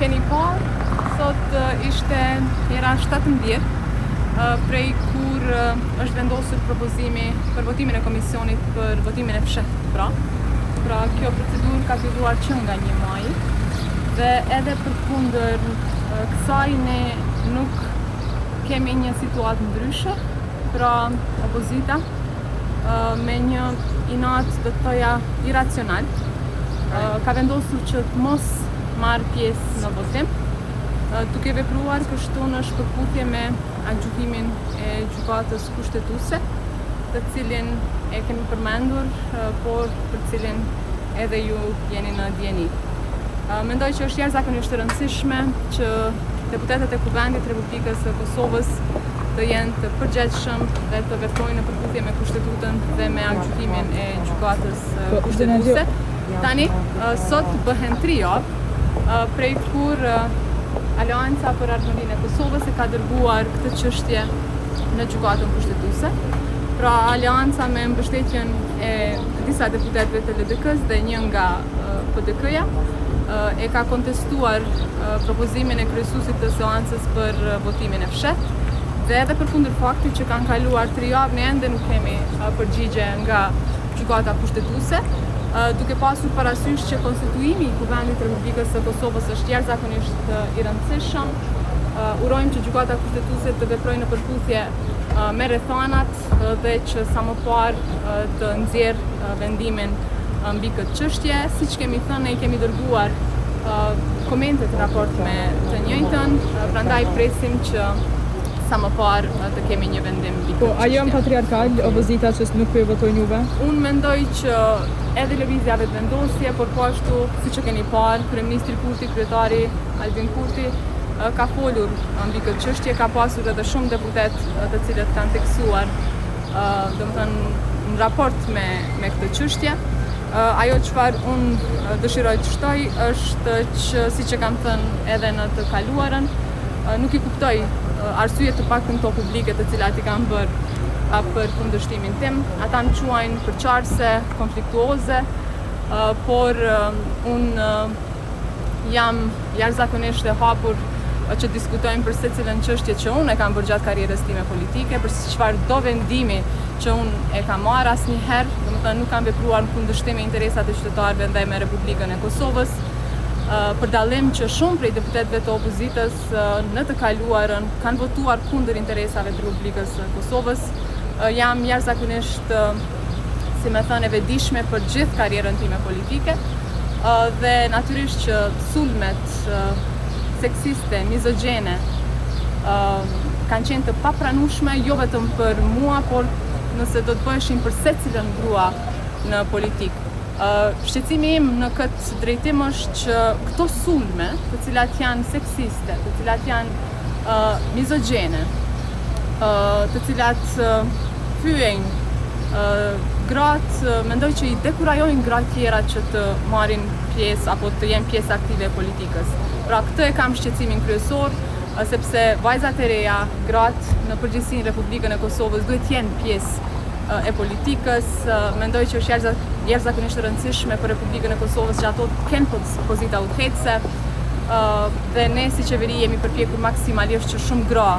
keni parë, sot ishte era 17 prej kur është vendosur propozimi për votimin e komisionit për votimin e fshehtë. Pra kjo procedurë ka filluar që nga 1 maj dhe edhe përkundër kësaj ne nuk kemi një situatë ndryshe, pra opozita me një inat do të thoja iracional ka vendosur që të mos marrë pjesë në votim, duke vepruar kështu në shpërputhje me aktgjykimin e gjykatës kushtetuese, të cilin e kemi përmendur, por për cilin edhe ju jeni në dieni. Mendoj që është jashtëzakonisht e rëndësishme që deputetët e Kuvendit Republikës së Kosovës të jenë të përgjegjshëm dhe të veprojnë në përputhje me kushtetutën dhe me aktgjykimin e gjykatës kushtetuese. Tani, sot bëhen 3 javë prej kur Aleanca për Ardhmërinë e Kosovës e ka dërguar këtë çështje në gjykatën kushtetuese. Pra Aleanca me mbështetjen e disa deputetëve të LDK-s dhe një nga PDK-ja e ka kontestuar propozimin e kryesuesit të seancës për votimin e fshehtë dhe edhe përkundër faktit që kanë kaluar 3 javë ne ende nuk kemi përgjigje nga gjykata kushtetuese. Duke pasur parasysh që konstituimi i Kuvendit Republikës së Kosovës është jashtëzakonisht i rëndësishëm, urojmë që gjykata kushtetuese të veprojë në përputhje me rrethanat dhe që sa më parë të nxjerrë vendimin mbi këtë çështje. Siç kemi thënë, ne kemi dërguar komente të raport me të njëjtën, prandaj presim që sa më parë të kemi një vendim mbi këtë çështje. A janë patriarkal opozita që nuk po votojnë juve? Unë mendoj që edhe lëvizja vetë vendosje, por po ashtu, siç e keni parë, kryeministri Kurti, kryetari Albin Kurti ka folur mbi këtë çështje, ka pasur edhe shumë deputetë të cilët kanë teksuar, domethënë në raport me këtë çështje. Ajo çfarë unë dëshiroj të shtoj është që, siç e kam thënë edhe në të kaluarën, nuk i kuptoj arsye të paktën këto publike të cilat i kanë bërë për kundërshtimin tim. Ata më quajnë përqarse, konfliktuoze, por unë jam jashtëzakonisht e hapur që diskutojmë për secilën çështje që unë e kam bërë gjatë karrierës time politike, për çfarëdo vendimi që unë e kam marrë asnjëherë, domethënë nuk kam vepruar në kundërshtim me interesat e qytetarëve ndaj me Republikën e Kosovës. Për dallim që shumë prej deputetëve të opozitës në të kaluarën kanë votuar kundër interesave të Republikës së Kosovës. Jam jashtëzakonisht, si më thënë, e vetëdijshme për gjithë karrierën time politike dhe natyrisht që sulmet seksiste, mizogjene kanë qenë të papranueshme jo vetëm për mua, por nëse do të bëheshin për secilën grua në politikë. Shqetësimi im në këtë drejtim është që këto sulme, të cilat janë seksiste, të cilat janë mizogjene, të cilat fyejnë gratë, mendoj që i dekurajojnë gratë tjera që të marrin pjesë apo të jenë pjesë aktive e politikës. Pra këtë e kam shqetësimin kryesor, sepse vajzat e reja, gratë në përgjithësi në Republikën e Kosovës duhet jenë pjesë e politikës. Mendoj që është jashtëzakonisht e rëndësishme për Republikën e Kosovës që ato të kenë pozita udhëheqëse dhe ne si qeveri jemi përpjekur maksimalisht që shumë gra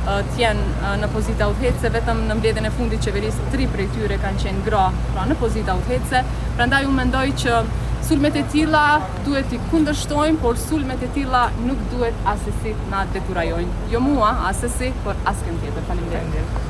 të jenë në pozita udhëheqëse. Vetëm në mbledhjen e fundit qeverisë 3 prej tyre kanë qenë gra, pra në pozita udhëheqëse. Prandaj unë mendoj që sulmet e tilla duhet i kundërshtojmë, por sulmet e tilla nuk duhet asesi na dekurajojnë. Jo mua asesi, por askën tjetër. Faleminderit.